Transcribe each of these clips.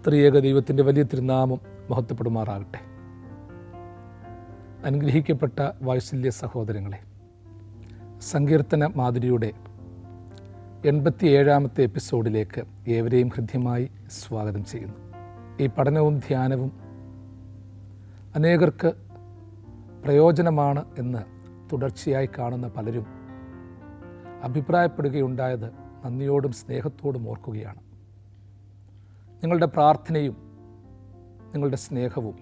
ത്രിയേക ദൈവത്തിൻ്റെ വലിയ തിരുനാമം മഹത്വപ്പെടുമാറാകട്ടെ. അനുഗ്രഹിക്കപ്പെട്ട വാത്സല്യ സഹോദരങ്ങളെ, സങ്കീർത്തന മാധുരിയുടെ 87-ാമത്തെ എപ്പിസോഡിലേക്ക് ഏവരെയും ഹൃദ്യമായി സ്വാഗതം ചെയ്യുന്നു. ഈ പഠനവും ധ്യാനവും അനേകർക്ക് പ്രയോജനമാണ് എന്ന് തുടർച്ചയായി കാണുന്ന പലരും അഭിപ്രായപ്പെടുകയുണ്ടായത് നന്ദിയോടും സ്നേഹത്തോടും ഓർക്കുകയാണ്. നിങ്ങളുടെ പ്രാർത്ഥനയും നിങ്ങളുടെ സ്നേഹവും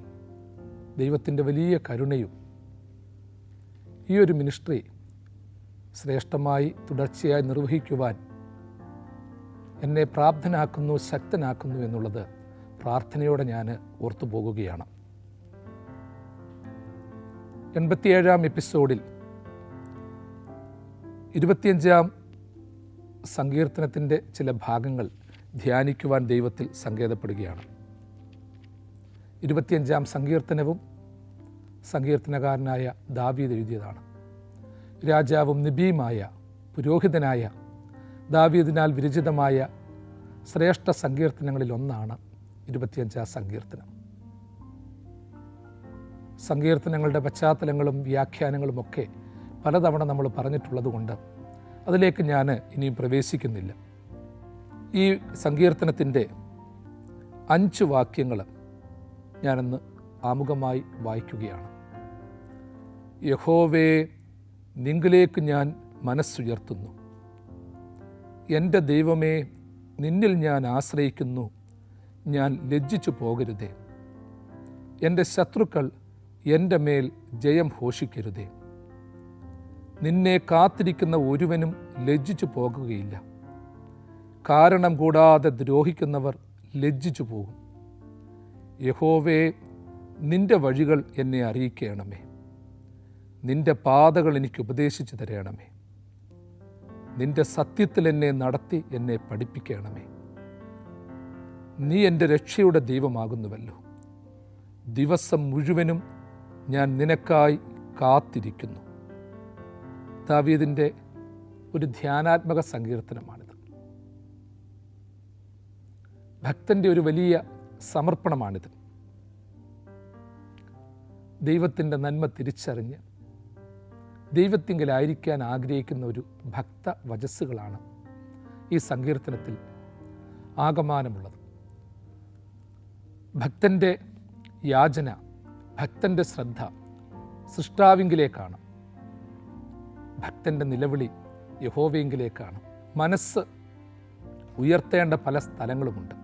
ദൈവത്തിൻ്റെ വലിയ കരുണയും ഈ ഒരു മിനിസ്ട്രി ശ്രേഷ്ഠമായി തുടർച്ചയായി നിർവഹിക്കുവാൻ എന്നെ പ്രാപ്തനാക്കുന്നു, ശക്തനാക്കുന്നു എന്നുള്ളത് പ്രാർത്ഥനയോടെ ഞാൻ ഓർത്തുപോകുകയാണ്. 87-ാം എപ്പിസോഡിൽ 25-ാം സങ്കീർത്തനത്തിൻ്റെ ചില ഭാഗങ്ങൾ ധ്യാനിക്കുവാൻ ദൈവത്തിൽ സങ്കേതപ്പെടുകയാണ്. 25-ാം സങ്കീർത്തനവും സങ്കീർത്തനകാരനായ ദാവീദ് എഴുതിയതാണ്. രാജാവും നബിയുമായ പുരോഹിതനായ ദാവീദിനാൽ വിരചിതമായ ശ്രേഷ്ഠ സങ്കീർത്തനങ്ങളിൽ ഒന്നാണ് 25-ാം സങ്കീർത്തനം. സങ്കീർത്തനങ്ങളുടെ പശ്ചാത്തലങ്ങളും വ്യാഖ്യാനങ്ങളുമൊക്കെ പലതവണ നമ്മൾ പറഞ്ഞിട്ടുള്ളതുകൊണ്ട് അതിലേക്ക് ഞാൻ ഇനിയും പ്രവേശിക്കുന്നില്ല. ഈ സങ്കീർത്തനത്തിൻ്റെ 5 വാക്യങ്ങൾ ഞാനിന്ന് ആമുഖമായി വായിക്കുകയാണ്. യഹോവേ, നിങ്കിലേക്ക് ഞാൻ മനസ്സുയർത്തുന്നു. എൻ്റെ ദൈവമേ, നിന്നിൽ ഞാൻ ആശ്രയിക്കുന്നു. ഞാൻ ലജ്ജിച്ചു പോകരുതേ. എൻ്റെ ശത്രുക്കൾ എൻ്റെ മേൽ ജയം ഘോഷിക്കരുതേ. നിന്നെ കാത്തിരിക്കുന്ന ഒരുവനും ലജ്ജിച്ചു പോകുകയില്ല. കാരണം കൂടാതെ ദ്രോഹിക്കുന്നവർ ലജ്ജിച്ചു പോകും. യഹോവേ, നിൻ്റെ വഴികൾ എന്നെ അറിയിക്കണമേ. നിൻ്റെ പാതകൾ എനിക്ക് ഉപദേശിച്ചു തരണമേ. നിൻ്റെ സത്യത്തിൽ എന്നെ നടത്തി എന്നെ പഠിപ്പിക്കണമേ. നീ എൻ്റെ രക്ഷയുടെ ദൈവമാകുന്നുവല്ലോ. ദിവസം മുഴുവനും ഞാൻ നിനക്കായി കാത്തിരിക്കുന്നു. ദാവീദിൻ്റെ ഒരു ധ്യാനാത്മക സങ്കീർത്തനമാണിത്. ഭക്തൻ്റെ ഒരു വലിയ സമർപ്പണമാണിത്. ദൈവത്തിൻ്റെ നന്മ തിരിച്ചറിഞ്ഞ് ദൈവത്തിങ്കലായിരിക്കാൻ ആഗ്രഹിക്കുന്ന ഒരു ഭക്ത വചസ്സുകളാണ് ഈ സങ്കീർത്തനത്തിൽ ആകമാനമുള്ളത്. ഭക്തൻ്റെ യാചന, ഭക്തൻ്റെ ശ്രദ്ധ സൃഷ്ടാവിങ്കിലേക്കാണ്. ഭക്തൻ്റെ നിലവിളി യഹോവയെങ്കിലേക്കാണ്. മനസ്സ് ഉയർത്തേണ്ട പല സ്ഥലങ്ങളുമുണ്ട്.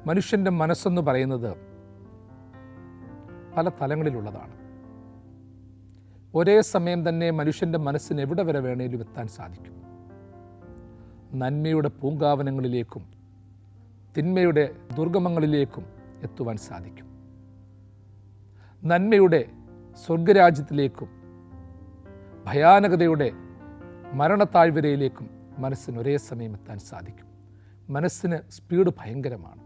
മനുഷ്യൻ്റെ മനസ്സെന്ന് പറയുന്നത് പല തലങ്ങളിലുള്ളതാണ്. ഒരേ സമയം തന്നെ മനുഷ്യൻ്റെ മനസ്സിന് എവിടെ വരെ വേണേലും എത്താൻ സാധിക്കും. നന്മയുടെ പൂങ്കാവനങ്ങളിലേക്കും തിന്മയുടെ ദുർഗമങ്ങളിലേക്കും എത്തുവാൻ സാധിക്കും. നന്മയുടെ സ്വർഗരാജ്യത്തിലേക്കും ഭയാനകതയുടെ മരണത്താഴ്വരയിലേക്കും മനസ്സിന് ഒരേ സമയം എത്താൻ സാധിക്കും. മനസ്സിന് സ്പീഡ് ഭയങ്കരമാണ്.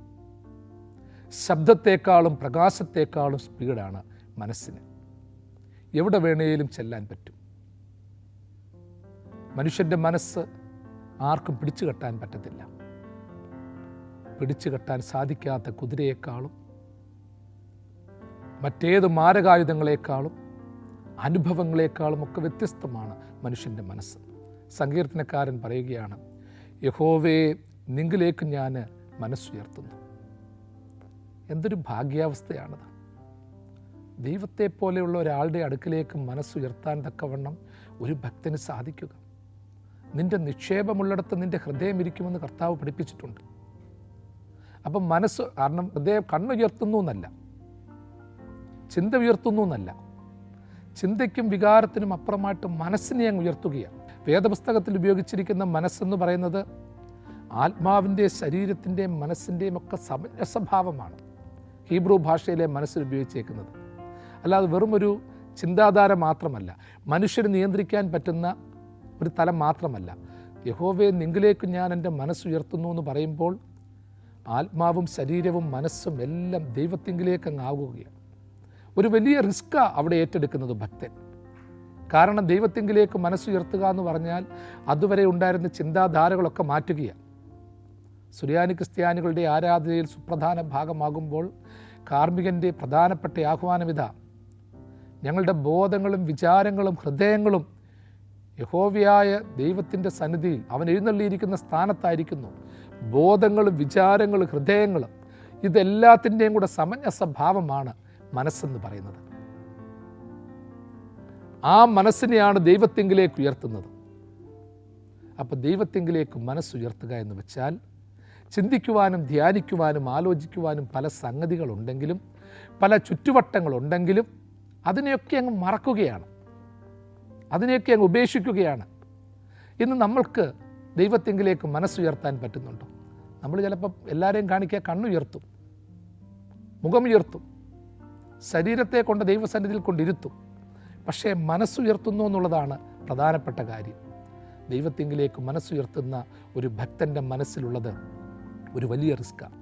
ശബ്ദത്തെക്കാളും പ്രകാശത്തെക്കാളും സ്പീഡാണ് മനസ്സിന്. എവിടെ വേണേലും ചെല്ലാൻ പറ്റും. മനുഷ്യൻ്റെ മനസ്സ് ആർക്കും പിടിച്ചു കെട്ടാൻ പറ്റത്തില്ല. പിടിച്ചു കെട്ടാൻ സാധിക്കാത്ത കുതിരയെക്കാളും മറ്റേത് മാരകായുധങ്ങളെക്കാളും അനുഭവങ്ങളെക്കാളും ഒക്കെ വ്യത്യസ്തമാണ് മനുഷ്യൻ്റെ മനസ്സ്. സങ്കീർത്തനക്കാരൻ പറയുകയാണ്, യഹോവേ, നിങ്കിലേക്ക് ഞാൻ മനസ്സുയർത്തുന്നു. എന്തൊരു ഭാഗ്യാവസ്ഥയാണത്. ദൈവത്തെ പോലെയുള്ള ഒരാളുടെ അടുക്കിലേക്ക് മനസ്സുയർത്താൻ തക്കവണ്ണം ഒരു ഭക്തന് സാധിക്കുക. നിൻ്റെ നിക്ഷേപമുള്ളിടത്ത് നിൻ്റെ ഹൃദയം ഇരിക്കുമെന്ന് കർത്താവ് പഠിപ്പിച്ചിട്ടുണ്ട്. അപ്പം മനസ്സ്, കാരണം ഹൃദയം കണ്ണുയർത്തുന്നു എന്നല്ല, ചിന്ത ഉയർത്തുന്നു എന്നല്ല, ചിന്തയ്ക്കും വികാരത്തിനും അപ്പുറമായിട്ട് മനസ്സിനെ അങ്ങ് ഉയർത്തുകയാണ്. വേദപുസ്തകത്തിൽ ഉപയോഗിച്ചിരിക്കുന്ന മനസ്സെന്ന് പറയുന്നത് ആത്മാവിൻ്റെ, ശരീരത്തിൻ്റെയും മനസ്സിൻ്റെയും ഒക്കെ സമന്വയസ്വഭാവമാണ് ഹീബ്രു ഭാഷയിലെ മനസ്സിൽ ഉപയോഗിച്ചേക്കുന്നത്. അല്ലാതെ വെറുമൊരു ചിന്താധാര മാത്രമല്ല, മനുഷ്യന് നിയന്ത്രിക്കാൻ പറ്റുന്ന ഒരു തലം മാത്രമല്ല. യഹോവേ, നിങ്കിലേക്ക് ഞാൻ എൻ്റെ മനസ്സുയർത്തുന്നു എന്ന് പറയുമ്പോൾ ആത്മാവും ശരീരവും മനസ്സും എല്ലാം ദൈവത്തിങ്കിലേക്ക് അങ്ങ് ആവുകയാണ്. ഒരു വലിയ റിസ്ക്കാണ് അവിടെ ഏറ്റെടുക്കുന്നത് ഭക്തൻ. കാരണം ദൈവത്തിങ്കിലേക്ക് മനസ്സുയർത്തുക എന്ന് പറഞ്ഞാൽ അതുവരെ ഉണ്ടായിരുന്ന ചിന്താധാരകളൊക്കെ മാറ്റുകയാണ്. സുറിയാനി ക്രിസ്ത്യാനികളുടെ ആരാധനയിൽ സുപ്രധാന ഭാഗമാകുമ്പോൾ കാർമ്മികൻ്റെ പ്രധാനപ്പെട്ട ആഹ്വാനമിതാ: ഞങ്ങളുടെ ബോധങ്ങളും വിചാരങ്ങളും ഹൃദയങ്ങളും യഹോവയായ ദൈവത്തിൻ്റെ സന്നിധിയിൽ അവൻ എഴുന്നള്ളിയിരിക്കുന്ന സ്ഥാനത്തായിരിക്കുന്നു. ബോധങ്ങളും വിചാരങ്ങളും ഹൃദയങ്ങളും ഇതെല്ലാത്തിൻ്റെയും കൂടെ സമഞ്ജസഭാവമാണ് മനസ്സെന്ന് പറയുന്നത്. ആ മനസ്സിനെയാണ് ദൈവത്തിങ്കിലേക്ക് ഉയർത്തുന്നത്. അപ്പോൾ ദൈവത്തിങ്കിലേക്ക് മനസ്സുയർത്തുക എന്ന് വെച്ചാൽ ചിന്തിക്കുവാനും ധ്യാനിക്കുവാനും ആലോചിക്കുവാനും പല സംഗതികളുണ്ടെങ്കിലും പല ചുറ്റുവട്ടങ്ങളുണ്ടെങ്കിലും അതിനെയൊക്കെ അങ്ങ് മറക്കുകയാണ്, അതിനെയൊക്കെ അങ്ങ് ഉപേക്ഷിക്കുകയാണ്. ഇന്ന് നമ്മൾക്ക് ദൈവത്തിങ്കിലേക്ക് മനസ്സുയർത്താൻ പറ്റുന്നുണ്ടോ? നമ്മൾ ചിലപ്പോൾ എല്ലാവരെയും കാണിക്കാൻ കണ്ണുയർത്തും, മുഖമുയർത്തും, ശരീരത്തെ കൊണ്ട് ദൈവസന്നിധിയിൽ കൊണ്ടിരുത്തും. പക്ഷേ മനസ്സുയർത്തുന്നു എന്നുള്ളതാണ് പ്രധാനപ്പെട്ട കാര്യം. ദൈവത്തിങ്കിലേക്ക് മനസ്സുയർത്തുന്ന ഒരു ഭക്തൻ്റെ മനസ്സിലുള്ളത് ഒരു വലിയ റിസ്ക്കാണ്.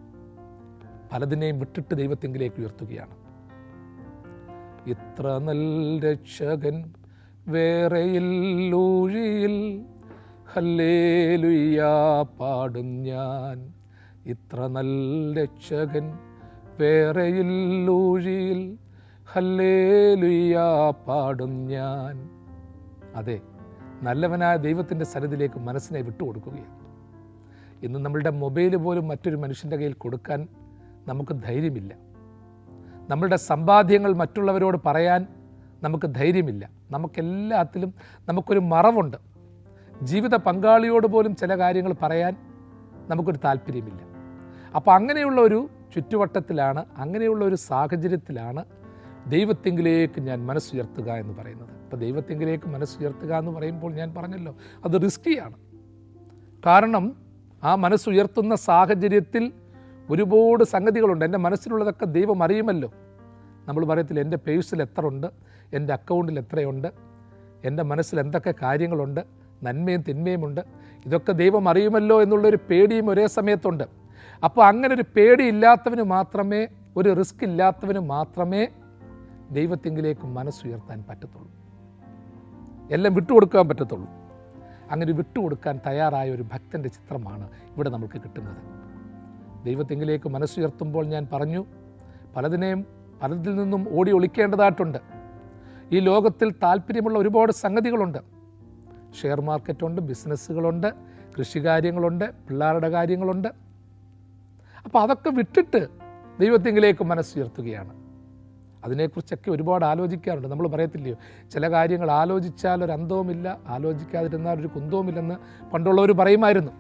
പലതിനെയും വിട്ടിട്ട് ദൈവത്തിങ്കിലേക്ക് ഉയർത്തുകയാണ്. ഇത്ര നല്ല രക്ഷകൻ വേറെയില്ലൂഴിയിൽ, ഹല്ലേലൂയ പാടും ഞാൻ. ഇത്ര നല്ല രക്ഷകൻ വേറെയില്ലൂഴിയിൽ, ഹല്ലേലൂയ പാടും ഞാൻ. അതെ, നല്ലവനായ ദൈവത്തിൻ്റെ സന്നിധിയിലേക്ക് മനസ്സിനെ വിട്ടുകൊടുക്കുകയാണ്. ഇന്ന് നമ്മളുടെ മൊബൈൽ പോലും മറ്റൊരു മനുഷ്യൻ്റെ കയ്യിൽ കൊടുക്കാൻ നമുക്ക് ധൈര്യമില്ല. നമ്മളുടെ സമ്പാദ്യങ്ങൾ മറ്റുള്ളവരോട് പറയാൻ നമുക്ക് ധൈര്യമില്ല. നമുക്കെല്ലാത്തിലും നമുക്കൊരു മറവുണ്ട്. ജീവിത പങ്കാളിയോട് പോലും ചില കാര്യങ്ങൾ പറയാൻ നമുക്കൊരു താല്പര്യമില്ല. അപ്പോൾ അങ്ങനെയുള്ള ഒരു ചുറ്റുവട്ടത്തിലാണ്, അങ്ങനെയുള്ള ഒരു സാഹചര്യത്തിലാണ് ദൈവത്തിങ്കിലേക്ക് ഞാൻ മനസ്സുയർത്തുക എന്ന് പറയുന്നത്. അപ്പോൾ ദൈവത്തിങ്കിലേക്ക് മനസ്സുയർത്തുക എന്ന് പറയുമ്പോൾ ഞാൻ പറഞ്ഞല്ലോ, അത് റിസ്കിയാണ്. കാരണം ആ മനസ്സുയർത്തുന്ന സാഹചര്യത്തിൽ ഒരുപാട് സംഗതികളുണ്ട്. എൻ്റെ മനസ്സിലുള്ളതൊക്കെ ദൈവം അറിയുമല്ലോ. നമ്മൾ പറയത്തില്ല, എൻ്റെ പേഴ്സിൽ എത്ര ഉണ്ട്, എൻ്റെ അക്കൗണ്ടിൽ എത്രയുണ്ട്, എൻ്റെ മനസ്സിൽ എന്തൊക്കെ കാര്യങ്ങളുണ്ട്, നന്മയും തിന്മയുമുണ്ട്, ഇതൊക്കെ ദൈവം അറിയുമല്ലോ എന്നുള്ളൊരു പേടിയും ഒരേ സമയത്തുണ്ട്. അപ്പോൾ അങ്ങനെ ഒരു പേടിയില്ലാത്തവന് മാത്രമേ, ഒരു റിസ്ക് ഇല്ലാത്തവന് മാത്രമേ ദൈവത്തിങ്കിലേക്ക് മനസ്സുയർത്താൻ പറ്റത്തുള്ളൂ, എല്ലാം വിട്ടുകൊടുക്കാൻ പറ്റത്തുള്ളൂ. അങ്ങനെ വിട്ടുകൊടുക്കാൻ തയ്യാറായ ഒരു ഭക്തൻ്റെ ചിത്രമാണ് ഇവിടെ നമുക്ക് കിട്ടുന്നത്. ദൈവത്തിങ്കിലേക്ക് മനസ്സുയർത്തുമ്പോൾ ഞാൻ പറഞ്ഞു, പലതിൽ നിന്നും ഓടി ഒളിക്കേണ്ടതായിട്ടുണ്ട്. ഈ ലോകത്തിൽ താല്പര്യമുള്ള ഒരുപാട് സംഗതികളുണ്ട്. ഷെയർ മാർക്കറ്റുണ്ട്, ബിസിനസ്സുകളുണ്ട്, കൃഷികാര്യങ്ങളുണ്ട്, പിള്ളേരുടെ കാര്യങ്ങളുണ്ട്. അപ്പോൾ അതൊക്കെ വിട്ടിട്ട് ദൈവത്തിങ്കിലേക്ക് മനസ്സുയർത്തുകയാണ്. അതിനെക്കുറിച്ചൊക്കെ ഒരുപാട് ആലോചിക്കാറുണ്ട്. നമ്മൾ പറയത്തില്ലയോ, ചില കാര്യങ്ങൾ ആലോചിച്ചാൽ ഒരു അന്തവുമില്ല, ആലോചിക്കാതിരുന്നാൽ ഒരു കുന്തവുമില്ലെന്ന് പണ്ടുള്ളവർ പറയുമായിരുന്നു.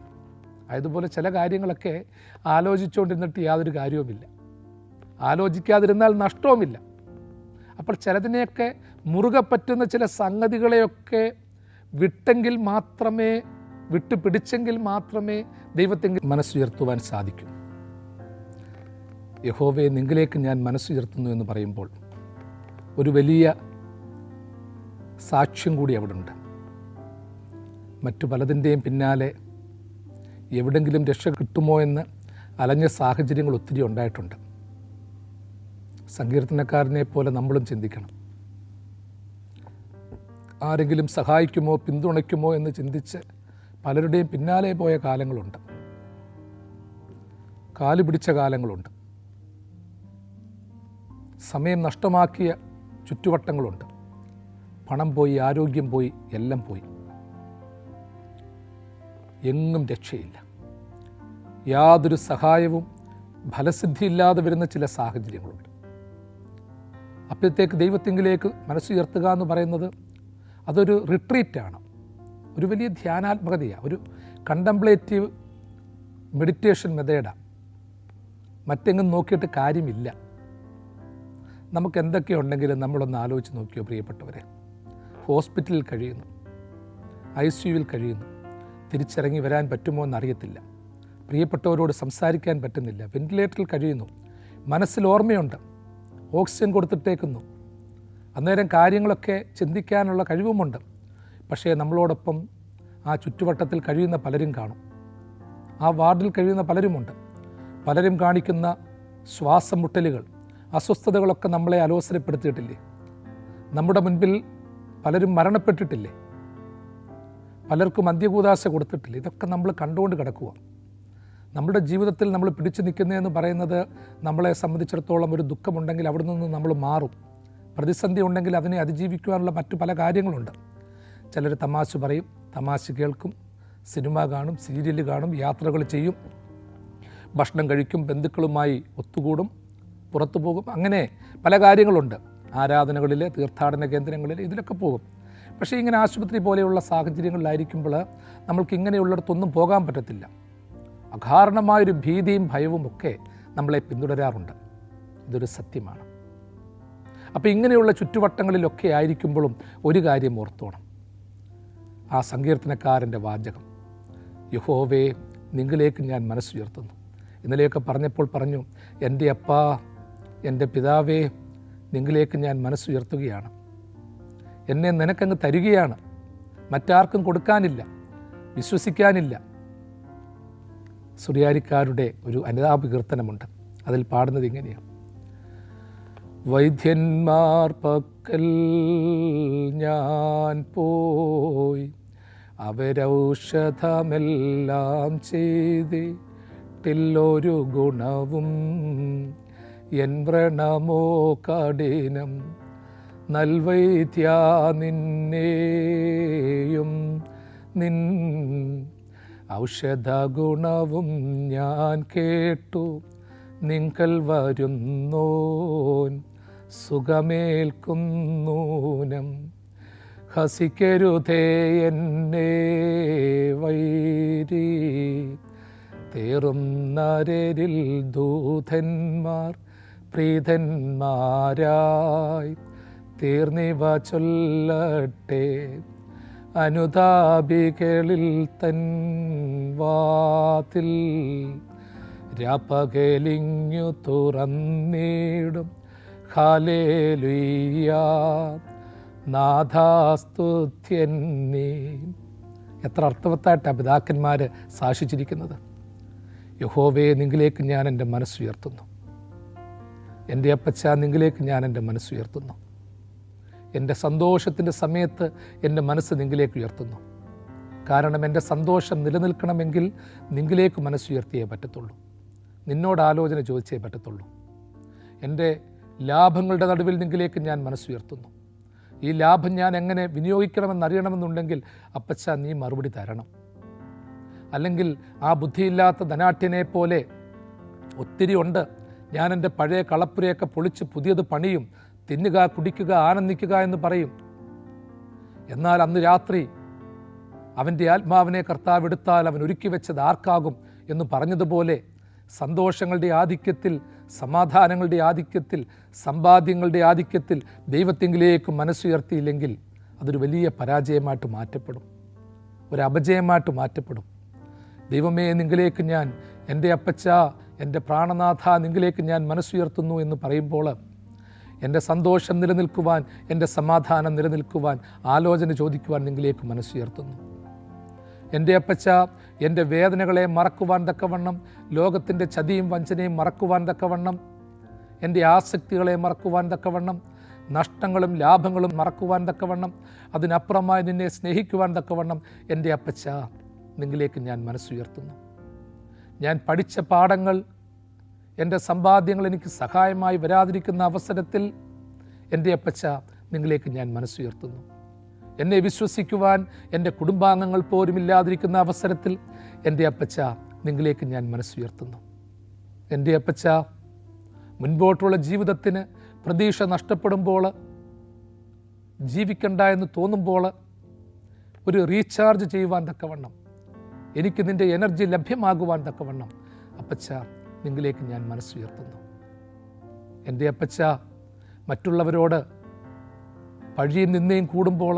അതുപോലെ ചില കാര്യങ്ങളൊക്കെ ആലോചിച്ചുകൊണ്ടിരുന്നിട്ട് യാതൊരു കാര്യവുമില്ല, ആലോചിക്കാതിരുന്നാൽ നഷ്ടവുമില്ല. അപ്പോൾ ചിലതിനെയൊക്കെ മുറുകെ പറ്റുന്ന ചില സംഗതികളെയൊക്കെ വിട്ടുപിടിച്ചെങ്കിൽ മാത്രമേ ദൈവത്തെങ്കിൽ മനസ്സുയർത്തുവാൻ സാധിക്കൂ. യഹോവയെ നിങ്ങളിലേക്ക് ഞാൻ മനസ്സുയർത്തുന്നു എന്ന് പറയുമ്പോൾ ഒരു വലിയ സാക്ഷ്യം കൂടി അവിടെ ഉണ്ട്. മറ്റു പലതിൻ്റെയും പിന്നാലെ എവിടെങ്കിലും രക്ഷ കിട്ടുമോ എന്ന് അലഞ്ഞ സാഹചര്യങ്ങൾ ഒത്തിരി ഉണ്ടായിട്ടുണ്ട്. സങ്കീർത്തനക്കാരനെ പോലെ നമ്മളും ചിന്തിക്കണം. ആരെങ്കിലും സഹായിക്കുമോ പിന്തുണയ്ക്കുമോ എന്ന് ചിന്തിച്ച് പലരുടെയും പിന്നാലെ പോയ കാലങ്ങളുണ്ട്, കാലു പിടിച്ച കാലങ്ങളുണ്ട്, സമയം നഷ്ടമാക്കിയ ചുറ്റുവട്ടങ്ങളുണ്ട്. പണം പോയി, ആരോഗ്യം പോയി, എല്ലാം പോയി, എങ്ങും രക്ഷയില്ല. യാതൊരു സഹായവും ഫലസിദ്ധിയില്ലാതെ വരുന്ന ചില സാഹചര്യങ്ങളുണ്ട്. അപ്പോഴത്തേക്ക് ദൈവത്തിങ്കിലേക്ക് മനസ്സുയർത്തുക എന്ന് പറയുന്നത് അതൊരു റിട്രീറ്റാണ്, ഒരു വലിയ ധ്യാനാത്മകതയാണ്, ഒരു കണ്ടംപ്ലേറ്റീവ് മെഡിറ്റേഷൻ മെത്തേഡാണ്. മറ്റെങ്ങും നോക്കിയിട്ട് കാര്യമില്ല. നമുക്ക് എന്തൊക്കെയുണ്ടെങ്കിലും നമ്മളൊന്ന് ആലോചിച്ച് നോക്കിയോ പ്രിയപ്പെട്ടവരെ. ഹോസ്പിറ്റലിൽ കഴിയുന്നു, ICUവിൽ കഴിയുന്നു, തിരിച്ചിറങ്ങി വരാൻ പറ്റുമോ എന്നറിയത്തില്ല, പ്രിയപ്പെട്ടവരോട് സംസാരിക്കാൻ പറ്റുന്നില്ല, വെന്റിലേറ്ററിൽ കഴിയുന്നു, മനസ്സിൽ ഓർമ്മയുണ്ട്, ഓക്സിജൻ കൊടുത്തിട്ടേക്കുന്നു, അന്നേരം കാര്യങ്ങളൊക്കെ ചിന്തിക്കാനുള്ള കഴിവുമുണ്ട്. പക്ഷേ നമ്മളോടൊപ്പം ആ ചുറ്റുവട്ടത്തിൽ കഴിയുന്ന പലരും കാണും, ആ വാർഡിൽ കഴിയുന്ന പലരുമുണ്ട്. പലരും കാണിക്കുന്ന ശ്വാസം മുട്ടലുകൾ, അസ്വസ്ഥതകളൊക്കെ നമ്മളെ അലോസരപ്പെടുത്തിയിട്ടില്ലേ? നമ്മുടെ മുൻപിൽ പലരും മരണപ്പെട്ടിട്ടില്ലേ? പലർക്കും അന്ത്യകൂദാശ കൊടുത്തിട്ടില്ലേ? ഇതൊക്കെ നമ്മൾ കണ്ടുകൊണ്ട് കിടക്കുക. നമ്മുടെ ജീവിതത്തിൽ നമ്മൾ പിടിച്ചു നിൽക്കുന്നതെന്ന് പറയുന്നത് നമ്മളെ സംബന്ധിച്ചിടത്തോളം ഒരു ദുഃഖമുണ്ടെങ്കിൽ അവിടെ നിന്ന് നമ്മൾ മാറും. പ്രതിസന്ധി ഉണ്ടെങ്കിൽ അതിനെ അതിജീവിക്കുവാനുള്ള മറ്റു പല കാര്യങ്ങളുണ്ട്. ചിലർ തമാശ പറയും, തമാശ കേൾക്കും, സിനിമ കാണും, സീരിയൽ കാണും, യാത്രകൾ ചെയ്യും, ഭക്ഷണം കഴിക്കും, ബന്ധുക്കളുമായി ഒത്തുകൂടും, പുറത്തു പോകും. അങ്ങനെ പല കാര്യങ്ങളുണ്ട്. ആരാധനകളിൽ, തീർത്ഥാടന കേന്ദ്രങ്ങളിൽ ഇതിലൊക്കെ പോകും. പക്ഷേ ഇങ്ങനെ ആശുപത്രി പോലെയുള്ള സാഹചര്യങ്ങളിലായിരിക്കുമ്പോൾ നമ്മൾക്ക് ഇങ്ങനെയുള്ളിടത്തൊന്നും പോകാൻ പറ്റത്തില്ല. അകാരണമായൊരു ഭീതിയും ഭയവും ഒക്കെ നമ്മളെ പിന്തുടരാറുണ്ട്. ഇതൊരു സത്യമാണ്. അപ്പോൾ ഇങ്ങനെയുള്ള ചുറ്റുവട്ടങ്ങളിലൊക്കെ ആയിരിക്കുമ്പോഴും ഒരു കാര്യം ഓർത്തോണം. ആ സങ്കീർത്തനക്കാരൻ്റെ വാചകം, യഹോവേ നിങ്ങളിലേക്ക് ഞാൻ മനസ്സുയർത്തുന്നു. ഇന്നലെയൊക്കെ പറഞ്ഞപ്പോൾ പറഞ്ഞു, എൻ്റെ അപ്പാ, എൻ്റെ പിതാവേ, നിങ്ങളിലേക്ക് ഞാൻ മനസ്സുയർത്തുകയാണ്. എന്നെ നിനക്കങ്ങ് തരികയാണ്. മറ്റാർക്കും കൊടുക്കാനില്ല, വിശ്വസിക്കാനില്ല. സുറിയാനിക്കാരുടെ ഒരു അനുതാപ കീർത്തനമുണ്ട്. അതിൽ പാടുന്നത് ഇങ്ങനെയാണ്: വൈദ്യന്മാർ പക്കൽ ഞാൻ പോയി, അവരൗഷധമെല്ലാം ചെയ്തിട്ടില്ലൊരു ഗുണവും. എൻ വ്രണമോ കഠിനം, നൽവൈദ്യ നിന്നെയും നിൻ ഔഷധ ഗുണവും ഞാൻ കേട്ടു. നിങ്കൽ വരുന്നോൻ സുഖമേൽക്കുന്നൂനം. ഹസിക്കരുതേ എന്നെ വൈരി, തേറും നരരിൽ ദൂതന്മാർ പ്രീതന്മാരായി തീർന്നിവ ചൊല്ലട്ടെ. അനുതാപികളിൽ തൻ വാതിൽ രാപ്പകലിങ്ങു തുറന്നിടും. ഹല്ലേലൂയ നാഥാസ്തുത്യൻ നീ. എത്ര അർത്ഥവത്തായിട്ടാണ് പിതാക്കന്മാർ സാക്ഷിച്ചിരിക്കുന്നത്. യഹോവേ നിങ്ങളിലേക്ക് ഞാൻ എൻ്റെ മനസ്സുയർത്തുന്നു. എൻ്റെ അപ്പച്ച നിങ്ങളിലേക്ക് ഞാൻ എൻ്റെ മനസ്സുയർത്തുന്നു. എൻ്റെ സന്തോഷത്തിൻ്റെ സമയത്ത് എൻ്റെ മനസ്സ് നിങ്ങളിലേക്ക് ഉയർത്തുന്നു. കാരണം എൻ്റെ സന്തോഷം നിലനിൽക്കണമെങ്കിൽ നിങ്ങളിലേക്ക് മനസ്സുയർത്തിയേ പറ്റത്തുള്ളൂ. നിന്നോട് ആലോചന ചോദിച്ചേ പറ്റത്തുള്ളൂ. എൻ്റെ ലാഭങ്ങളുടെ നടുവിൽ നിങ്ങളിലേക്ക് ഞാൻ മനസ്സുയർത്തുന്നു. ഈ ലാഭം ഞാൻ എങ്ങനെ വിനിയോഗിക്കണമെന്നറിയണമെന്നുണ്ടെങ്കിൽ അപ്പച്ച നീ മറുപടി തരണം. അല്ലെങ്കിൽ ആ ബുദ്ധിയില്ലാത്ത ധനാഢ്യനെ പോലെ ഒത്തിരി ഉണ്ട്, ഞാൻ എൻ്റെ പഴയ കളപ്പുരയൊക്കെ പൊളിച്ച് പുതിയത് പണിയും, തിന്നുക, കുടിക്കുക, ആനന്ദിക്കുക എന്ന് പറയും. എന്നാൽ അന്ന് രാത്രി അവൻ്റെ ആത്മാവിനെ കർത്താവ് എടുത്താൽ അവൻ ഒരുക്കി വെച്ചത് ആർക്കാകും എന്ന് പറഞ്ഞതുപോലെ സന്തോഷങ്ങളുടെ ആധിക്യത്തിൽ, സമാധാനങ്ങളുടെ ആധിക്യത്തിൽ, സമ്പാദ്യങ്ങളുടെ ആധിക്യത്തിൽ ദൈവത്തിങ്കിലേക്ക് മനസ്സുയർത്തിയില്ലെങ്കിൽ അതൊരു വലിയ പരാജയമായിട്ട് മാറ്റപ്പെടും, ഒരു അപജയമായിട്ട് മാറ്റപ്പെടും. ദൈവമേ നിങ്ങളിലേക്ക് ഞാൻ, എൻ്റെ അപ്പച്ച, എൻ്റെ പ്രാണനാഥ നിങ്ങളിലേക്ക് ഞാൻ മനസ്സുയർത്തുന്നു എന്ന് പറയുമ്പോൾ എൻ്റെ സന്തോഷം നിലനിൽക്കുവാൻ, എൻ്റെ സമാധാനം നിലനിൽക്കുവാൻ, ആലോചന ചോദിക്കുവാൻ നിങ്ങളിലേക്ക് മനസ്സുയർത്തുന്നു. എൻ്റെ അപ്പച്ച എൻ്റെ വേദനകളെ മറക്കുവാൻ തക്കവണ്ണം, ലോകത്തിൻ്റെ ചതിയും വഞ്ചനയും മറക്കുവാൻ തക്കവണ്ണം, എൻ്റെ ആസക്തികളെ മറക്കുവാൻ തക്കവണ്ണം, നഷ്ടങ്ങളും ലാഭങ്ങളും മറക്കുവാൻ തക്കവണ്ണം, അതിനപ്പുറമായി നിന്നെ സ്നേഹിക്കുവാൻ തക്കവണ്ണം എൻ്റെ അപ്പച്ച നിങ്ങളിലേക്ക് ഞാൻ മനസ്സുയർത്തുന്നു. ഞാൻ പഠിച്ച പാഠങ്ങൾ, എൻ്റെ സമ്പാദ്യങ്ങൾ എനിക്ക് സഹായമായി വരാതിരിക്കുന്ന അവസരത്തിൽ എൻ്റെ അപ്പച്ച നിങ്ങളിലേക്ക് ഞാൻ മനസ്സുയർത്തുന്നു. എന്നെ വിശ്വസിക്കുവാൻ എൻ്റെ കുടുംബാംഗങ്ങൾ പോലും ഇല്ലാതിരിക്കുന്ന അവസരത്തിൽ എൻ്റെ അപ്പച്ച നിങ്ങളിലേക്ക് ഞാൻ മനസ്സുയർത്തുന്നു. എൻ്റെ അപ്പച്ച മുൻപോട്ടുള്ള ജീവിതത്തിന് പ്രതീക്ഷ നഷ്ടപ്പെടുമ്പോൾ, ജീവിക്കണ്ട എന്ന് തോന്നുമ്പോൾ ഒരു റീചാർജ് ചെയ്യുവാൻ തക്കവണ്ണം, എനിക്ക് നിൻ്റെ എനർജി ലഭ്യമാകുവാൻ തക്കവണ്ണം അപ്പച്ച നിങ്ങളിലേക്ക് ഞാൻ മനസ്സുയർത്തുന്നു. എൻ്റെ അപ്പച്ച മറ്റുള്ളവരോട് പഴിയും നിന്നയും കൂടുമ്പോൾ,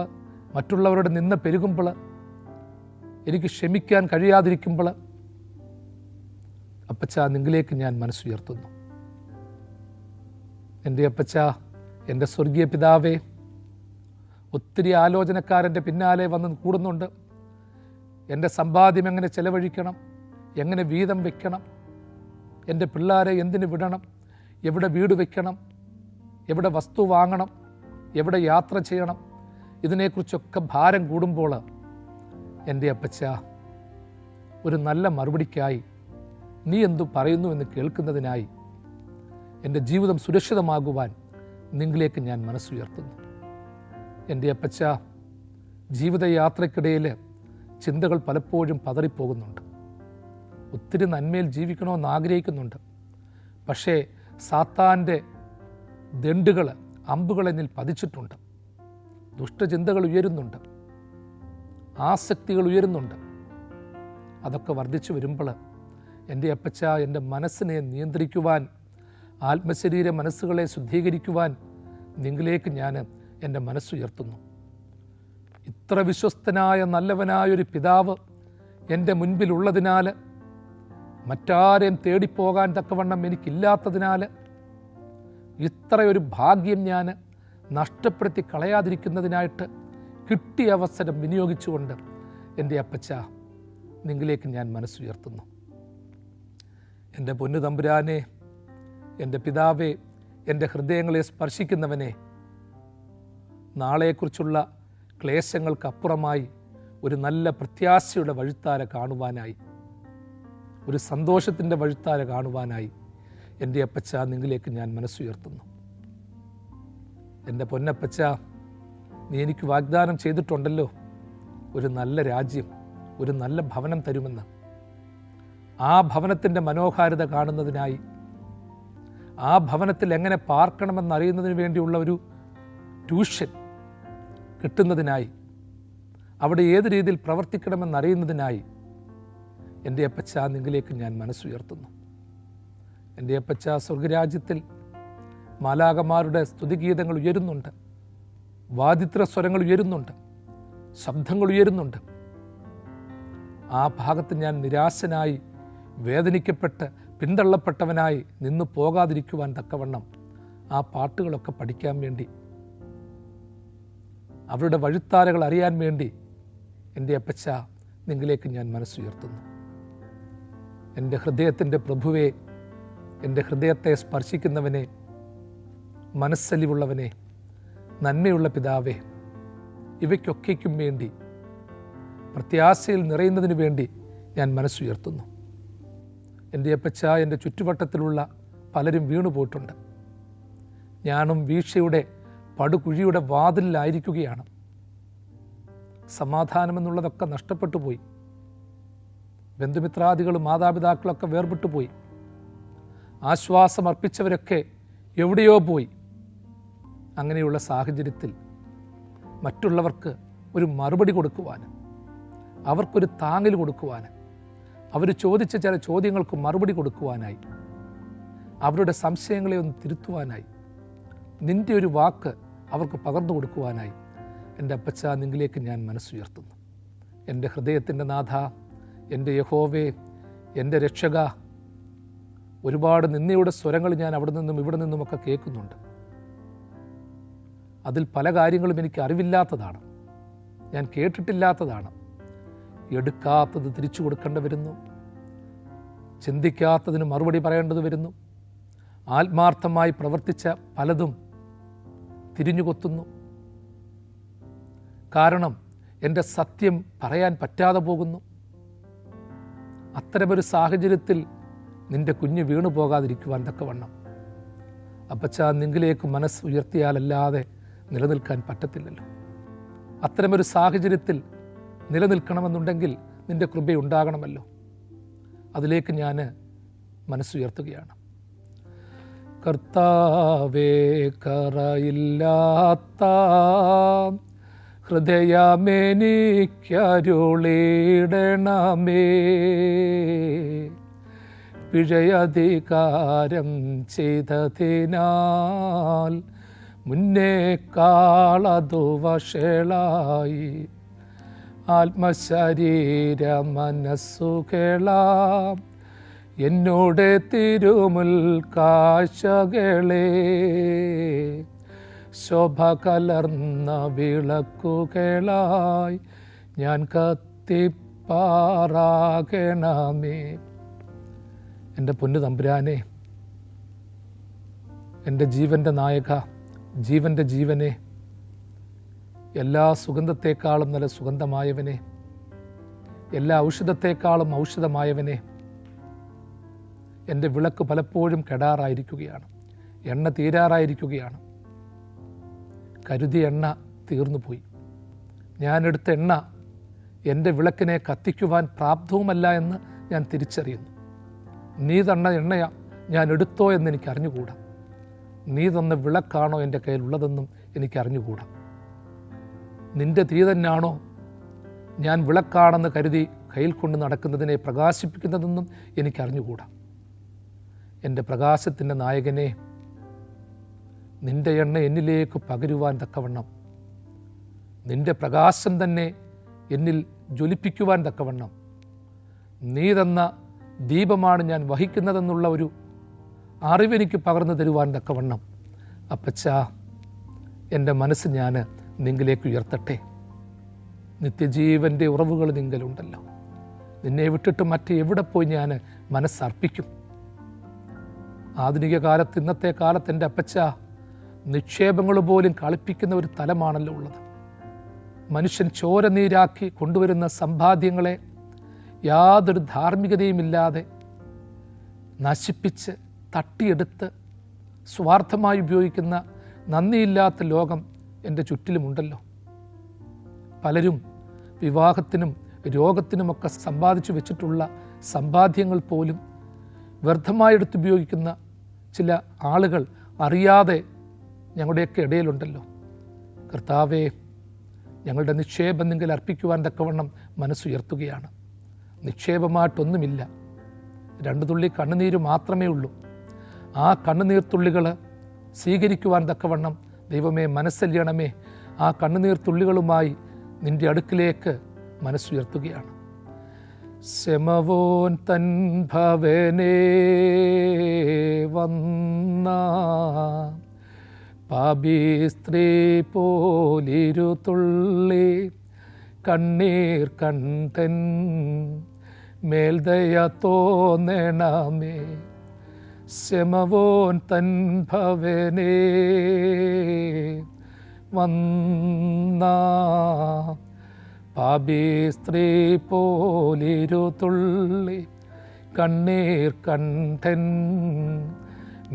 മറ്റുള്ളവരുടെ നിന്ന പെരുകുമ്പോൾ, എനിക്ക് ക്ഷമിക്കാൻ കഴിയാതിരിക്കുമ്പോൾ അപ്പച്ച നിങ്ങളിലേക്ക് ഞാൻ മനസ്സുയർത്തുന്നു. എൻ്റെ അപ്പച്ച, എൻ്റെ സ്വർഗീയ പിതാവേ, ഒത്തിരി ആലോചനക്കാരൻ്റെ പിന്നാലെ വന്ന് കൂടുന്നുണ്ട്. എൻ്റെ സമ്പാദ്യം എങ്ങനെ ചെലവഴിക്കണം, എങ്ങനെ വീതം വയ്ക്കണം, എൻ്റെ പിള്ളേരെ എന്തിനു വിടണം, എവിടെ വീട് വയ്ക്കണം, എവിടെ വസ്തു വാങ്ങണം, എവിടെ യാത്ര ചെയ്യണം, ഇതിനെക്കുറിച്ചൊക്കെ ഭാരം കൂടുമ്പോൾ എൻ്റെ അപ്പച്ച ഒരു നല്ല മറുപടിക്കായി നീ എന്തു പറയുന്നു എന്ന് കേൾക്കുന്നതിനായി എൻ്റെ ജീവിതം സുരക്ഷിതമാകുവാൻ നിങ്ങളിലേക്ക് ഞാൻ മനസ്സുയർത്തുന്നു. എൻ്റെ അപ്പച്ച, ജീവിതയാത്രയ്ക്കിടയിൽ ചിന്തകൾ പലപ്പോഴും പതറിപ്പോകുന്നുണ്ട്. ഒത്തിരി നന്മയിൽ ജീവിക്കണമെന്ന് ആഗ്രഹിക്കുന്നുണ്ട്. പക്ഷേ സാത്താൻ്റെ ദണ്ടുകൾ, അമ്പുകൾ എന്നിൽ പതിച്ചിട്ടുണ്ട്. ദുഷ്ടചിന്തകൾ ഉയരുന്നുണ്ട്, ആസക്തികൾ ഉയരുന്നുണ്ട്. അതൊക്കെ വർദ്ധിച്ചു വരുമ്പോൾ എൻ്റെ അപ്പച്ച, എൻ്റെ മനസ്സിനെ നിയന്ത്രിക്കുവാൻ, ആത്മശരീര മനസ്സുകളെ ശുദ്ധീകരിക്കുവാൻ നിങ്ങളിലേക്ക് ഞാൻ എൻ്റെ മനസ്സുയർത്തുന്നു. ഇത്ര വിശ്വസ്തനായ നല്ലവനായൊരു പിതാവ് എൻ്റെ മുൻപിലുള്ളതിനാൽ, മറ്റാരെയും തേടിപ്പോകാൻ തക്കവണ്ണം എനിക്കില്ലാത്തതിനാൽ, ഇത്രയൊരു ഭാഗ്യം ഞാൻ നഷ്ടപ്പെടുത്തി കളയാതിരിക്കുന്നതിനായിട്ട് കിട്ടിയ അവസരം വിനിയോഗിച്ചുകൊണ്ട് എൻ്റെ അപ്പച്ച, നിങ്ങളിലേക്ക് ഞാൻ മനസ്സുയർത്തുന്നു. എൻ്റെ പൊന്നു തമ്പുരാനെ, എൻ്റെ പിതാവേ, എൻ്റെ ഹൃദയങ്ങളെ സ്പർശിക്കുന്നവനെ, നാളെക്കുറിച്ചുള്ള ക്ലേശങ്ങൾക്കപ്പുറമായി ഒരു നല്ല പ്രത്യാശയുടെ വഴിത്താര കാണുവാനായി, ഒരു സന്തോഷത്തിൻ്റെ വഴിത്താര കാണുവാനായി എൻ്റെ അപ്പച്ച, നിങ്ങളിലേക്ക് ഞാൻ മനസ്സുയർത്തുന്നു. എൻ്റെ പൊന്നപ്പച്ച, നീ എനിക്ക് വാഗ്ദാനം ചെയ്തിട്ടുണ്ടല്ലോ ഒരു നല്ല രാജ്യം, ഒരു നല്ല ഭവനം തരുമെന്ന്. ആ ഭവനത്തിൻ്റെ മനോഹാരിത കാണുന്നതിനായി, ആ ഭവനത്തിൽ എങ്ങനെ പാർക്കണമെന്നറിയുന്നതിന് വേണ്ടിയുള്ള ഒരു ട്യൂഷൻ കിട്ടുന്നതിനായി, അവിടെ ഏത് രീതിയിൽ പ്രവർത്തിക്കണമെന്നറിയുന്നതിനായി എൻ്റെ അപ്പച്ച, നിങ്ങളിലേക്ക് ഞാൻ മനസ്സുയർത്തുന്നു. എൻ്റെ അപ്പച്ച, സ്വർഗരാജ്യത്തിൽ മാലാകമാരുടെ സ്തുതിഗീതങ്ങൾ ഉയരുന്നുണ്ട്, വാദിത്ര സ്വരങ്ങൾ ഉയരുന്നുണ്ട്, ശബ്ദങ്ങൾ ഉയരുന്നുണ്ട്. ആ ഭാഗത്ത് ഞാൻ നിരാശനായി, വേദനിക്കപ്പെട്ട്, പിന്തള്ളപ്പെട്ടവനായി നിന്ന് പോകാതിരിക്കുവാൻ തക്കവണ്ണം ആ പാട്ടുകളൊക്കെ പഠിക്കാൻ വേണ്ടി, അവരുടെ വഴിത്താരകൾ അറിയാൻ വേണ്ടി എൻ്റെ അപ്പച്ച, നിങ്ങളിലേക്ക് ഞാൻ മനസ്സുയർത്തുന്നു. എൻ്റെ ഹൃദയത്തിൻ്റെ പ്രഭുവേ, എൻ്റെ ഹൃദയത്തെ സ്പർശിക്കുന്നവനെ, മനസ്സലിവുള്ളവനെ, നന്മയുള്ള പിതാവേ, ഇവയ്ക്കൊക്കേക്കും വേണ്ടി, പ്രത്യാശയിൽ നിറയുന്നതിന് വേണ്ടി ഞാൻ മനസ്സുയർത്തുന്നു. എൻ്റെ അപ്പച്ച, എൻ്റെ ചുറ്റുവട്ടത്തിലുള്ള പലരും വീണുപോയിട്ടുണ്ട്. ഞാനും വീഴ്ചയുടെ പടുകുഴിയുടെ വാതിലിലായിരിക്കുകയാണ്. സമാധാനമെന്നുള്ളതൊക്കെ നഷ്ടപ്പെട്ടു പോയി. ബന്ധുമിത്രാദികളും മാതാപിതാക്കളൊക്കെ വേർപെട്ടു പോയി. ആശ്വാസം അർപ്പിച്ചവരൊക്കെ എവിടെയോ പോയി. അങ്ങനെയുള്ള സാഹചര്യത്തിൽ മറ്റുള്ളവർക്ക് ഒരു മറുപടി കൊടുക്കുവാൻ, അവർക്കൊരു താങ്ങൽ കൊടുക്കുവാൻ, അവർ ചോദിച്ച ചില ചോദ്യങ്ങൾക്ക് മറുപടി കൊടുക്കുവാനായി, അവരുടെ സംശയങ്ങളെ ഒന്ന് തിരുത്തുവാനായി, നിൻ്റെ ഒരു വാക്ക് അവർക്ക് പകർന്നു കൊടുക്കുവാനായി എൻ്റെ അപ്പച്ച, നിങ്ങളിലേക്ക് ഞാൻ മനസ്സുയർത്തുന്നു. എൻ്റെ ഹൃദയത്തിൻ്റെ നാഥ, എൻ്റെ യഹോവേ, എൻ്റെ രക്ഷക, ഒരുപാട് നിന്ദയുടെ സ്വരങ്ങൾ ഞാൻ അവിടെ നിന്നും ഇവിടെ നിന്നുമൊക്കെ കേൾക്കുന്നുണ്ട്. അതിൽ പല കാര്യങ്ങളും എനിക്ക് അറിവില്ലാത്തതാണ്, ഞാൻ കേട്ടിട്ടില്ലാത്തതാണ്. എടുക്കാത്തത് തിരിച്ചു കൊടുക്കേണ്ടി വരുന്നു, ചിന്തിക്കാത്തതിന് മറുപടി പറയേണ്ടത് വരുന്നു. ആത്മാർത്ഥമായി പ്രവർത്തിച്ച പലതും തിരിഞ്ഞുകൊത്തുന്നു. കാരണം എൻ്റെ സത്യം പറയാൻ പറ്റാതെ പോകുന്നു. അത്തരമൊരു സാഹചര്യത്തിൽ നിൻ്റെ കുഞ്ഞ് വീണു പോകാതിരിക്കുവാൻ തക്കവണ്ണം അപ്പച്ച, നിങ്ങളിലേക്ക് മനസ്സ് ഉയർത്തിയാലല്ലാതെ നിലനിൽക്കാൻ പറ്റത്തില്ലല്ലോ. അത്തരമൊരു സാഹചര്യത്തിൽ നിലനിൽക്കണമെന്നുണ്ടെങ്കിൽ നിൻ്റെ കൃപയുണ്ടാകണമല്ലോ. അതിലേക്ക് ഞാൻ മനസ്സുയർത്തുകയാണ്. കർത്താവേ, കറയില്ലാത്ത ഹൃദയമെനിക്കരുളിടണമേ, പിഴയധികാരം ചെയ്തതിനാൽ മുന്നേക്കാളതു വഷളായി, ആത്മശരീര മനസ്സുകളാം എന്നോട് തിരുമുൽ കാഴ്ചകളെ, ശോഭ കലർന്ന വിളക്കുകളായി ഞാൻ കത്തിപ്പാറാകണമേ. എൻ്റെ പൊന്നു തമ്പുരാനെ, എൻ്റെ ജീവൻ്റെ നായക, ജീവൻ്റെ ജീവനെ, എല്ലാ സുഗന്ധത്തെക്കാളും നല്ല സുഗന്ധമായവനെ, എല്ലാ ഔഷധത്തെക്കാളും ഔഷധമായവനെ, എൻ്റെ വിളക്ക് പലപ്പോഴും കെടാറായിരിക്കുകയാണ്, എണ്ണ തീരാറായിരിക്കുകയാണ്. കരുതിയ എണ്ണ തീർന്നു പോയി. ഞാനെടുത്ത എണ്ണ എൻ്റെ വിളക്കിനെ കത്തിക്കുവാൻ പ്രാപ്തവുമല്ല എന്ന് ഞാൻ തിരിച്ചറിയുന്നു. നീ തന്ന എണ്ണയാ ഞാൻ എടുത്തോ എന്ന് എനിക്ക് അറിഞ്ഞുകൂടാ. നീ തന്ന വിളക്കാണോ എൻ്റെ കയ്യിലുള്ളതെന്നും എനിക്ക് അറിഞ്ഞുകൂടാ. നിൻ്റെ തീ തന്നെയാണോ ഞാൻ വിളക്കാണെന്ന് കരുതി കയ്യിൽ കൊണ്ട് നടക്കുന്നതിനെ പ്രകാശിപ്പിക്കുന്നതെന്നും എനിക്കറിഞ്ഞുകൂടാ. എൻ്റെ പ്രകാശത്തിൻ്റെ നായകനെ, നിൻ്റെ എണ്ണ എന്നിലേക്ക് പകരുവാൻ തക്കവണ്ണം, നിൻ്റെ പ്രകാശം തന്നെ എന്നിൽ ജ്വലിപ്പിക്കുവാൻ തക്കവണ്ണം, നീ തന്ന ദീപമാണ് ഞാൻ വഹിക്കുന്നതെന്നുള്ള ഒരു അറിവെനിക്ക് പകർന്നു തരുവാൻ തക്കവണ്ണം അപ്പച്ചാ, എൻ്റെ മനസ്സ് ഞാൻ നിങ്കിലേക്ക് ഉയർത്തട്ടെ. നിത്യജീവൻ്റെ ഉറവുകൾ നിങ്കലുണ്ടല്ലോ. നിന്നെ വിട്ടിട്ട് മറ്റെവിടെ പോയി ഞാൻ മനസ്സർപ്പിക്കും? ആധുനിക കാലത്ത്, ഇന്നത്തെ കാലത്ത് എൻ്റെ അപ്പച്ച നിക്ഷേപങ്ങൾ പോലും കളിപ്പിക്കുന്ന ഒരു തലമാണല്ലോ ഉള്ളത്. മനുഷ്യൻ ചോര നീരാക്കി കൊണ്ടുവരുന്ന സമ്പാദ്യങ്ങളെ യാതൊരു ധാർമ്മികതയുമില്ലാതെ നശിപ്പിച്ച് തട്ടിയെടുത്ത് സ്വാർത്ഥമായി ഉപയോഗിക്കുന്ന നന്ദിയില്ലാത്ത ലോകം എൻ്റെ ചുറ്റിലുമുണ്ടല്ലോ. പലരും വിവാഹത്തിനും രോഗത്തിനുമൊക്കെ സമ്പാദിച്ചു വെച്ചിട്ടുള്ള സമ്പാദ്യങ്ങൾ പോലും വ്യർത്ഥമായി എടുത്തുപയോഗിക്കുന്ന ചില ആളുകൾ അറിയാതെ ഞങ്ങളുടെയൊക്കെ ഇടയിലുണ്ടല്ലോ. കർത്താവേ, ഞങ്ങളുടെ നിക്ഷേപം നിങ്ങൾ അർപ്പിക്കുവാൻ തക്കവണ്ണം മനസ്സുയർത്തുകയാണ്. നിക്ഷേപമായിട്ടൊന്നുമില്ല, 2 തുള്ളി കണ്ണുനീര് മാത്രമേ ഉള്ളൂ. ആ കണ്ണുനീർത്തുള്ളികൾ സ്വീകരിക്കുവാൻ തക്കവണ്ണം ദൈവമേ മനസ്സല്യണമേ. ആ കണ്ണുനീർത്തുള്ളികളുമായി നിൻ്റെ അടുക്കിലേക്ക് മനസ്സുയർത്തുകയാണ്. സെമവോൻ തൻ ഭവനേ വന്ന പാപി സ്ത്രീ പോലിരു തുള്ളി കണ്ണീർ കണ്ടൻ മേൽദയ തോന്നണമേ. സെമവോൻ തൻ ഭവനേ വന്ന പാപി സ്ത്രീ പോലിരു തുള്ളി കണ്ണീർ കണ്ടൻ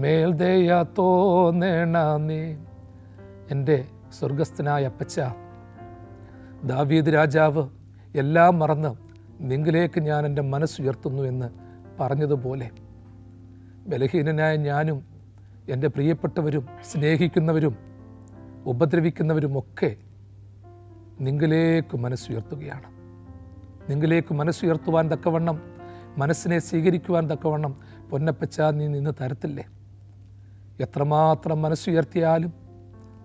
മേൽദയ തോന്നണമേ. എൻ്റെ സ്വർഗസ്ഥനായ അപ്പച്ച, ദാവീദ് രാജാവ് എല്ലാം മറന്ന് നിങ്കിലേക്ക് ഞാൻ എൻ്റെ മനസ്സുയർത്തുന്നു എന്ന് പറഞ്ഞതുപോലെ ബലഹീനനായ ഞാനും എൻ്റെ പ്രിയപ്പെട്ടവരും സ്നേഹിക്കുന്നവരും ഉപദ്രവിക്കുന്നവരുമൊക്കെ നിങ്കിലേക്ക് മനസ്സുയർത്തുകയാണ്. നിങ്കിലേക്ക് മനസ്സുയർത്തുവാൻ തക്കവണ്ണം, മനസ്സിനെ സ്വീകരിക്കുവാൻ തക്കവണ്ണം പൊന്നപ്പച്ച നീ നിന്ന് തരത്തില്ലേ? എത്രമാത്രം മനസ്സുയർത്തിയാലും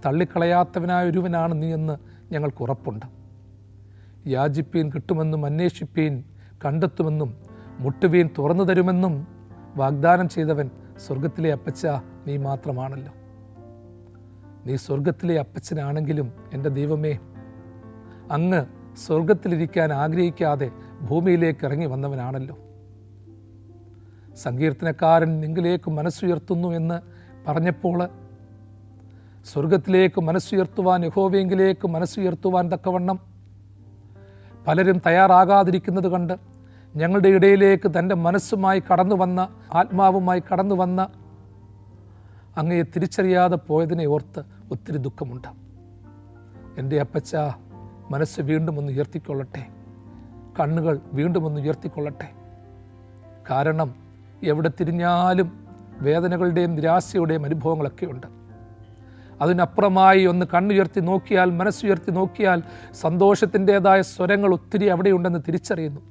തള്ളിക്കളയാത്തവനായ ഒരുവനാണ് നീ എന്ന് ഞങ്ങൾക്ക് ഉറപ്പുണ്ട്. യാചിപ്പീൻ കിട്ടുമെന്നും, അന്വേഷിപ്പീൻ കണ്ടെത്തുമെന്നും, മുട്ടുവീൻ തുറന്നു തരുമെന്നും വാഗ്ദാനം ചെയ്തവൻ സ്വർഗത്തിലെ അപ്പച്ച നീ മാത്രമാണല്ലോ. നീ സ്വർഗത്തിലെ അപ്പച്ചനാണെങ്കിലും എൻ്റെ ദൈവമേ, അങ്ങ് സ്വർഗത്തിലിരിക്കാൻ ആഗ്രഹിക്കാതെ ഭൂമിയിലേക്ക് ഇറങ്ങി വന്നവനാണല്ലോ. സങ്കീർത്തനക്കാരൻ നിങ്കിലേക്ക് മനസ്സുയർത്തുന്നു എന്ന് പറഞ്ഞപ്പോൾ സ്വർഗത്തിലേക്ക് മനസ്സുയർത്തുവാൻ, യഹോവയെങ്കിലേക്ക് മനസ്സുയർത്തുവാൻ തക്കവണ്ണം പലരും തയ്യാറാകാതിരിക്കുന്നത് കണ്ട് ഞങ്ങളുടെ ഇടയിലേക്ക് തൻ്റെ മനസ്സുമായി കടന്നു വന്ന, ആത്മാവുമായി കടന്നു വന്ന അങ്ങയെ തിരിച്ചറിയാതെ പോയതിനെ ഓർത്ത് ഒത്തിരി ദുഃഖമുണ്ട്. എൻ്റെ അപ്പച്ച മനസ്സ് വീണ്ടും ഒന്ന് ഉയർത്തിക്കൊള്ളട്ടെ, കണ്ണുകൾ വീണ്ടും ഒന്ന് ഉയർത്തിക്കൊള്ളട്ടെ. കാരണം എവിടെ തിരിഞ്ഞാലും വേദനകളുടെയും നിരാശയുടെയും അനുഭവങ്ങളൊക്കെ ഉണ്ട്. അതിനപ്പുറമായി ഒന്ന് കണ്ണുയർത്തി നോക്കിയാൽ, മനസ്സുയർത്തി നോക്കിയാൽ സന്തോഷത്തിൻ്റെതായ സ്വരങ്ങൾ ഒത്തിരി അവിടെയുണ്ടെന്ന് തിരിച്ചറിയുന്നു.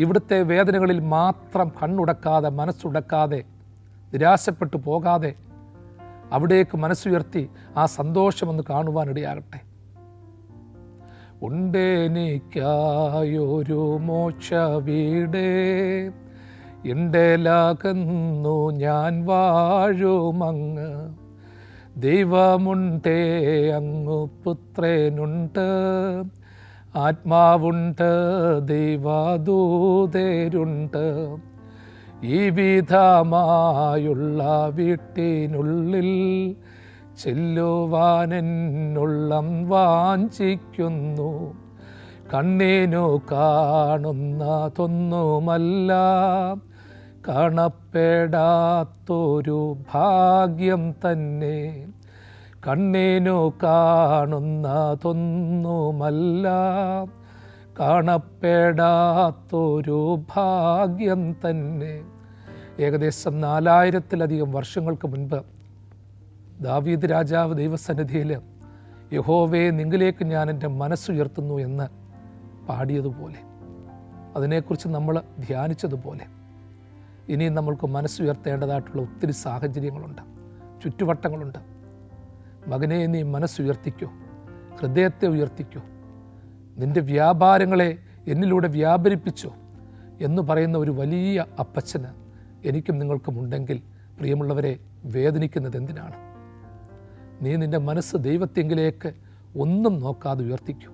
ഇവിടുത്തെ വേദനകളിൽ മാത്രം കണ്ണുടക്കാതെ, മനസ്സുടക്കാതെ, നിരാശപ്പെട്ടു പോകാതെ അവിടേക്ക് മനസ്സുയർത്തി ആ സന്തോഷമൊന്ന് കാണുവാനിടയാകട്ടെ. ഉണ്ടെനിക്കായൊരു മോക്ഷ വീടേ, ഇണ്ടലാകുന്നു ഞാൻ വാഴുമങ്ങ്. ദൈവമുണ്ടേ അങ്ങു പുത്രനുണ്ട്, ആത്മാവുണ്ട് ദൈവദൂതരുണ്ട്. ഈ വിധമായുള്ള വീട്ടിനുള്ളിൽ ചെല്ലുവാനെന്നുള്ളം വാഞ്ചിക്കുന്നു. കണ്ണിനു കാണുന്നതൊന്നുമല്ല, കാണപ്പെടാത്തൊരു ഭാഗ്യം തന്നെ, കണ്ണിനു കാണുന്നതൊന്നുമല്ല, കാണപ്പെടാത്തൊരു ഭാഗ്യം തന്നെ. ഏകദേശം 4000-ലധികം വർഷങ്ങൾക്ക് മുൻപ് ദാവീദ് രാജാവ് ദൈവസന്നിധിയിൽ യഹോവേ നിങ്കിലേക്ക് ഞാൻ എൻ്റെ മനസ്സുയർത്തുന്നു എന്ന് പാടിയതുപോലെ, അതിനെക്കുറിച്ച് നമ്മൾ ധ്യാനിച്ചതുപോലെ, ഇനിയും നമ്മൾക്ക് മനസ്സുയർത്തേണ്ടതായിട്ടുള്ള ഒത്തിരി സാഹചര്യങ്ങളുണ്ട്, ചുറ്റുവട്ടങ്ങളുണ്ട്. മകനെ, നീ മനസ്സുയർത്തിക്കൂ, ഹൃദയത്തെ ഉയർത്തിക്കൂ, നിൻ്റെ വ്യാപാരങ്ങളെ എന്നിലൂടെ വ്യാപരിപ്പിച്ചു എന്ന് പറയുന്ന ഒരു വലിയ അപ്പച്ചന് എനിക്കും നിങ്ങൾക്കും ഉണ്ടെങ്കിൽ, പ്രിയമുള്ളവരെ, വേദനിക്കുന്നത് എന്തിനാണ്? നീ നിൻ്റെ മനസ്സ് ദൈവത്തെങ്കിലേക്ക് ഒന്നും നോക്കാതെ ഉയർത്തിക്കൂ.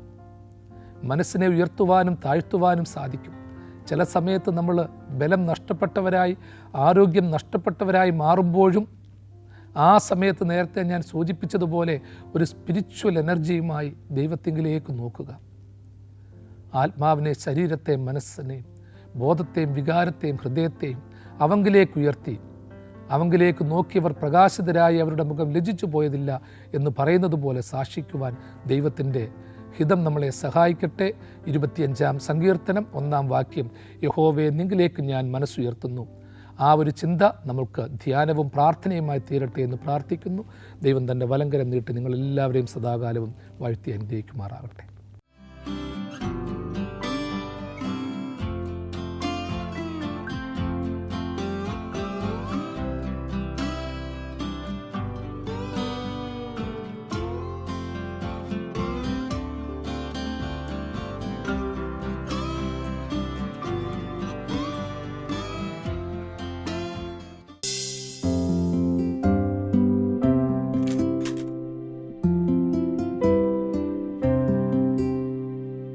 മനസ്സിനെ ഉയർത്തുവാനും താഴ്ത്തുവാനും സാധിക്കും. ചില സമയത്ത് നമ്മൾ ബലം നഷ്ടപ്പെട്ടവരായി, ആരോഗ്യം നഷ്ടപ്പെട്ടവരായി മാറുമ്പോഴും ആ സമയത്ത് നേരത്തെ ഞാൻ സൂചിപ്പിച്ചതുപോലെ ഒരു സ്പിരിച്വൽ എനർജിയുമായി ദൈവത്തെങ്കിലേക്ക് നോക്കുക. ആത്മാവിനെ, ശരീരത്തെയും മനസ്സിനെയും ബോധത്തെയും വികാരത്തെയും ഹൃദയത്തെയും അവങ്കിലേക്ക് ഉയർത്തി, അവങ്കിലേക്ക് നോക്കിയവർ പ്രകാശിതരായി അവരുടെ മുഖം ലജ്ജിച്ചു പോയതില്ല എന്ന് പറയുന്നത് പോലെ സാക്ഷിക്കുവാൻ ദൈവത്തിൻ്റെ ഹിതം നമ്മളെ സഹായിക്കട്ടെ. 25-ാം സങ്കീർത്തനം 1-ാം വാക്യം, യഹോവേ നിങ്കിലേക്ക് ഞാൻ മനസ്സുയർത്തുന്നു. ആ ഒരു ചിന്ത നമ്മൾക്ക് ധ്യാനവും പ്രാർത്ഥനയുമായി തീരട്ടെ എന്ന് പ്രാർത്ഥിക്കുന്നു. ദൈവം തൻ്റെ വലങ്കരം നീട്ടി നിങ്ങളെല്ലാവരെയും സദാകാലവും വാഴ്ത്തി അനുഗ്രഹിക്കുമാറാകട്ടെ.